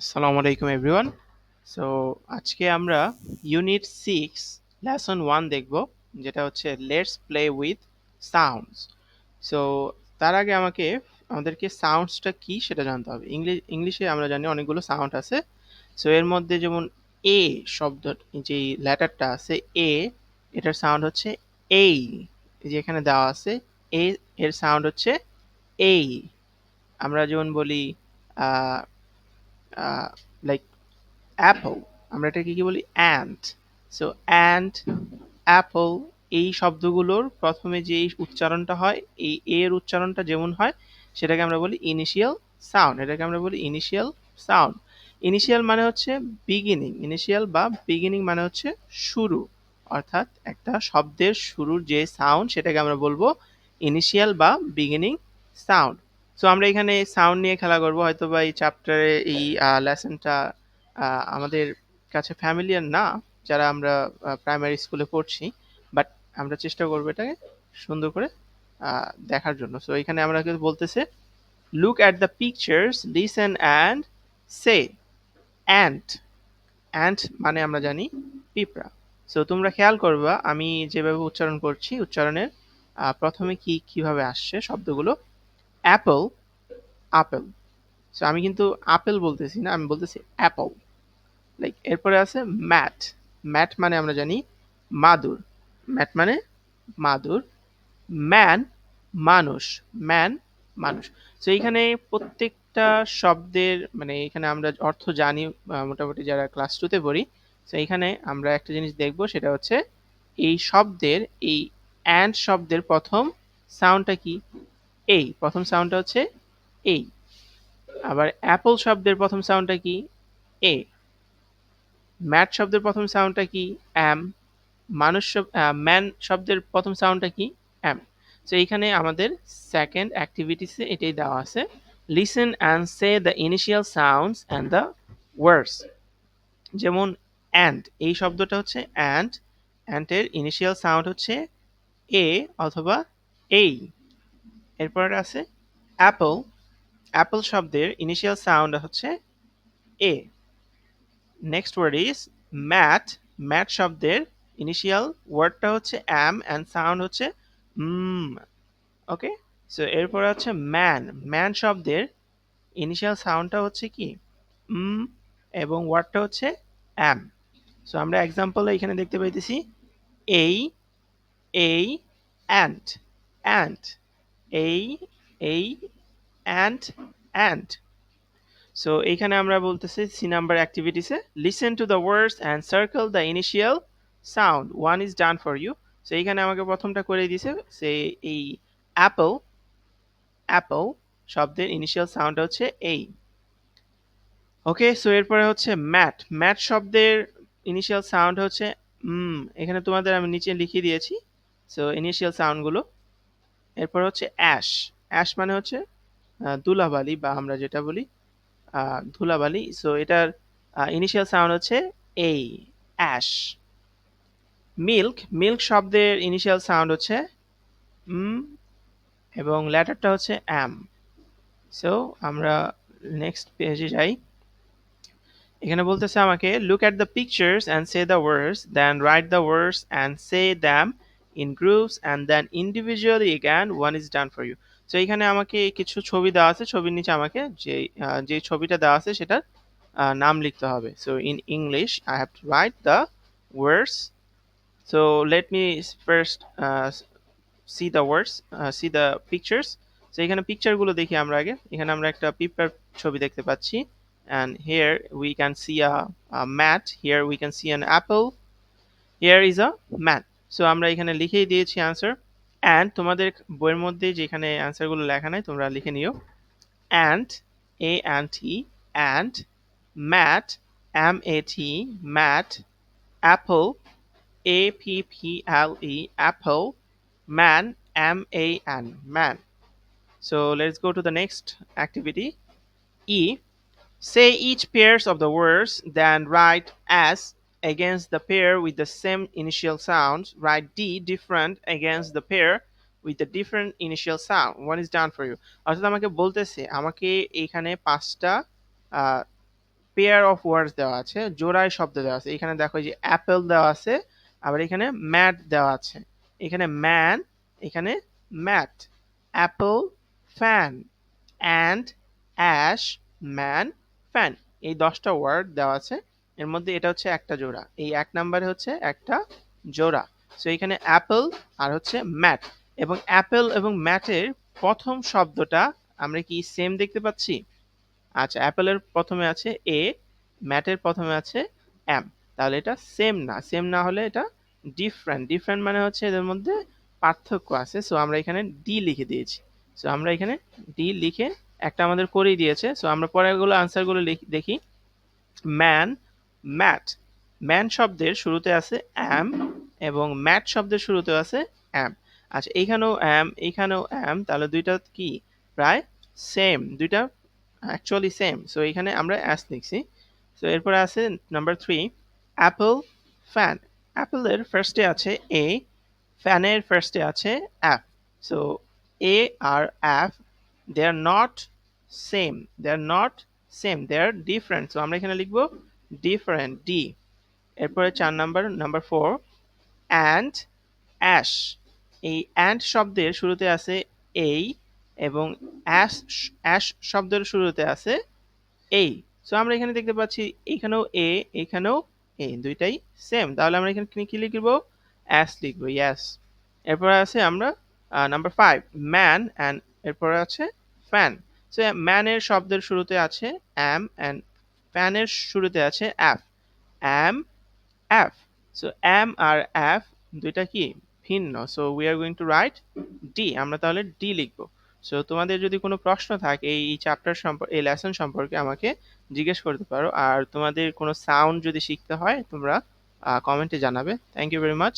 আসসালামু আলাইকুম everyone. So আজকে আমরা ইউনিট 6 লেসন 1 দেখব, যেটা হচ্ছে let's play with sounds. So তার আগে আমাদেরকে সাউন্ডসটা কি সেটা জানতে হবে। ইংলিশে আমরা জানি অনেকগুলো সাউন্ড আছে। সো এর মধ্যে যেমন এ শব্দ, যে লেটারটা আছে এ, এটার সাউন্ড হচ্ছে এই। এই যে এখানে দেওয়া আছে এ, এর সাউন্ড হচ্ছে এই। আমরা যেমন বলি লাইক অ্যাপল, আমরা এটাকে কি বলি অ্যান্ট। সো অ্যান্ট, অ্যাপল, এই শব্দগুলোর প্রথমে যে এই উচ্চারণটা হয়, এই এর উচ্চারণটা যেমন হয় সেটাকে আমরা বলি ইনিশিয়াল সাউন্ড। এটাকে আমরা বলি ইনিশিয়াল সাউন্ড। ইনিশিয়াল মানে হচ্ছে বিগিনিং, ইনিশিয়াল বা বিগিনিং মানে হচ্ছে শুরু, অর্থাৎ একটা শব্দের শুরুর যে সাউন্ড সেটাকে আমরা বলবো ইনিশিয়াল বা বিগিনিং সাউন্ড। সো আমরা এখানে সাউন্ড নিয়ে খেলা করবো। হয়তো বা এই চ্যাপ্টারে এই লেসনটা আমাদের কাছে ফ্যামিলিয়ার না, যারা আমরা প্রাইমারি স্কুলে পড়ছি, বাট আমরা চেষ্টা করবো এটাকে সুন্দর করে দেখার জন্য। সো এখানে আমরা কিন্তু বলতেছে look at the pictures, listen and say. Ant, ant মানে আমরা জানি পিঁপড়া। সো তোমরা খেয়াল করবা আমি যেভাবে উচ্চারণ করছি, উচ্চারণের প্রথমে কিভাবে আসছে শব্দগুলো। Apple, apple. সো আমি কিন্তু আপেল বলতেছি না, আমি বলতেছি অ্যাপল। লাইক এরপরে আছে ম্যাট। ম্যাট মানে আমরা জানি মাদুর। ম্যাট মানে মাদুর। ম্যান, মানুষ। ম্যান, মানুষ। তো এইখানে প্রত্যেকটা শব্দের মানে এখানে আমরা অর্থ জানি, মোটামুটি যারা ক্লাস টুতে পড়ি। তো এইখানে আমরা একটা জিনিস দেখব, সেটা হচ্ছে এই শব্দের, এই অ্যান্ড শব্দের প্রথম সাউন্ডটা কি? এই প্রথম সাউন্ডটা হচ্ছে এই। আবার অ্যাপল শব্দের প্রথম সাউন্ডটা কি? এ। ম্যাট শব্দের প্রথম সাউন্ডটা কি? অ্যাম। ম্যান শব্দের প্রথম সাউন্ডটা কি? অ্যাম। তো এইখানে আমাদের সেকেন্ড অ্যাক্টিভিটিসে এটাই দেওয়া আছে, listen and say the initial sounds and the words. যেমন অ্যান্ড, এই শব্দটা হচ্ছে অ্যান্ড, অ্যান্ডের ইনিশিয়াল সাউন্ড হচ্ছে এ অথবা এই। এরপর আছে অ্যাপল। অ্যাপল শব্দের ইনিশিয়াল সাউন্ড হচ্ছে A. Next word is mat. Mat শব্দের ইনিশিয়াল ওয়ার্ডটা হচ্ছে অ্যাম অ্যান্ড সাউন্ড হচ্ছে ওকে। সো এরপর হচ্ছে ম্যান। ম্যান শব্দের ইনিশিয়াল সাউন্ডটা হচ্ছে কি? উম, এবং ওয়ার্ডটা হচ্ছে অ্যাম। সো আমরা এক্সাম্পল এখানে দেখতে পাইতেছি এই, এই, অ্যান্ড, অ্যান্ড, এই, এই, অ্যান্ড, অ্যান্ড। সো এইখানে আমরা বলতেছি সি নাম্বার অ্যাক্টিভিটিসে listen to the words and circle the initial sound, one is done for you. So এইখানে আমাকে প্রথমটা করে দিছে, সে এই অ্যাপল, অ্যাপল শব্দের ইনিশিয়াল সাউন্ড হচ্ছে এই। ওকে, সো এরপরে হচ্ছে ম্যাট। ম্যাট শব্দের ইনিশিয়াল সাউন্ড হচ্ছে এখানে তোমাদের আমি নিচে লিখিয়ে দিয়েছি সো ইনিশিয়াল সাউন্ডগুলো। এরপর হচ্ছে অ্যাশ। অ্যাশ মানে হচ্ছে ধুলাবালি, বা আমরা যেটা বলি ধুলাবালি। সো এটার ইনিশিয়াল সাউন্ড হচ্ছে এই, অ্যাশ। মিল্ক। মিল্ক শব্দের ইনিশিয়াল সাউন্ড হচ্ছে উম, এবং লেটারটা হচ্ছে অ্যাম। সো আমরা নেক্সট পেজে যাই। এখানে বলতেছে আমাকে look at the pictures and say the words, then write the words and say them in groups and then individually again, one is done for you. তো এখানে আমাকে কিছু ছবি দেওয়া আছে, ছবির নিচে আমাকে যে ছবিটা দেওয়া আছে সেটার নাম লিখতে হবে। So in English I have to right the words. So let me first C the words, C the pictures. তো এখানে পিকচারগুলো দেখি আমরা আগে। এখানে আমরা একটা পিঁপড়ার ছবি দেখতে পাচ্ছি, and here we can see a mat, here we can see an apple, here is a man. So আমরা এখানে লিখেই দিয়েছি অ্যান্সার। অ্যান্ড তোমাদের বইয়ের মধ্যে যেখানে অ্যান্সারগুলো লেখা নাই তোমরা লিখে নিও। And, a and t, and mat, m a t, mat, apple, a p p l e, apple, man, m a n, man. So let's go to the next activity. E, say each pairs of the words, then write S against the pair with the same initial sounds. Write D different against the pair with the different initial sound. One is done for you. অর্থাৎ আমাকে বলতেছে আমাকে এইখানে পাঁচটা pair of words দেওয়া আছে, জোড়ায় শব্দ দেওয়া আছে। এখানে দেখো যে অ্যাপেল দেওয়া আছে, আবার এখানে ম্যাট দেওয়া আছে, এখানে ম্যান, এখানে mat, apple, fan, and, ash, man, fan. এই 10টা ওয়ার্ড দেওয়া আছে, এর মধ্যে এটা হচ্ছে একটা জোড়া, এই 1 নাম্বারে হচ্ছে একটা জোড়া। সো এখানে অ্যাপল আর হচ্ছে ম্যাট, এবং অ্যাপেল এবং ম্যাটের প্রথম শব্দটা আমরা কি সেম দেখতে পাচ্ছি? আচ্ছা, অ্যাপেলের প্রথমে আছে এ, ম্যাটের প্রথমে আছে এম, তাহলে এটা সেম না, সেম না হলে এটা ডিফারেন্ট, ডিফারেন্ট মানে হচ্ছে এদের মধ্যে পার্থক্য আছে। সো আমরা এখানে ডি লিখে দিয়েছি। সো আমরা এখানে ডি লিখে একটা আমাদের করেই দিয়েছে। সো আমরা পরেরগুলো আনসারগুলো দেখি। ম্যান, ম্যাট, ম্যান শব্দের শুরুতে আছে অ্যাম, এবং ম্যাট শব্দের শুরুতে আছে অ্যাম। আচ্ছা, এইখানেও অ্যাম, এইখানেও অ্যাম, তাহলে দুইটা কি প্রায় সেম, দুইটা অ্যাকচুয়ালি সেম। সো এখানে আমরা অ্যাস লিখছি। সো এরপরে আছে নাম্বার 3, অ্যাপল, ফ্যান। অ্যাপেলের ফার্স্টে আছে এ, ফ্যানের ফার্স্টে আছে অ্যাপ। সো এ আর app, they are not same, they are not same, they are different. So আমরা এখানে লিখবো ডিফারেন্ট, ডি। এরপরে 4 নাম্বার, নাম্বার 4, অ্যান্ড, অ্যাশ। এই অ্যান্ড শব্দের শুরুতে আছে এই, এবং অ্যাশ, অ্যাশ শব্দের শুরুতে আছে এই। সো আমরা এখানে দেখতে পাচ্ছি এখানেও এ, এখানেও এ, দুইটাই সেম। তাহলে আমরা এখানে কি লিখবো? অ্যাশ লিখবো, ইয়েস। এরপর আছে আমরা নাম্বার 5, ম্যান, অ্যান্ড এরপরে আছে ফ্যান। সো ম্যানের শব্দের শুরুতে আছে অ্যাম, অ্যান্ড ফ্যানের শুরুতে আছে অ্যাফ, অ্যাম, অ্যাফ। সো অ্যাম আর অ্যাফ দুইটা কি ভিন্ন। So we are going to right D, আমরা তাহলে ডি লিখবো। সো তোমাদের যদি কোনো প্রশ্ন থাকে এই চ্যাপ্টার সম্পর্কে, এই লেসন সম্পর্কে, আমাকে জিজ্ঞেস করতে পারো। আর তোমাদের কোনো সাউন্ড যদি শিখতে হয় তোমরা কমেন্টে জানাবে। Thank you very much.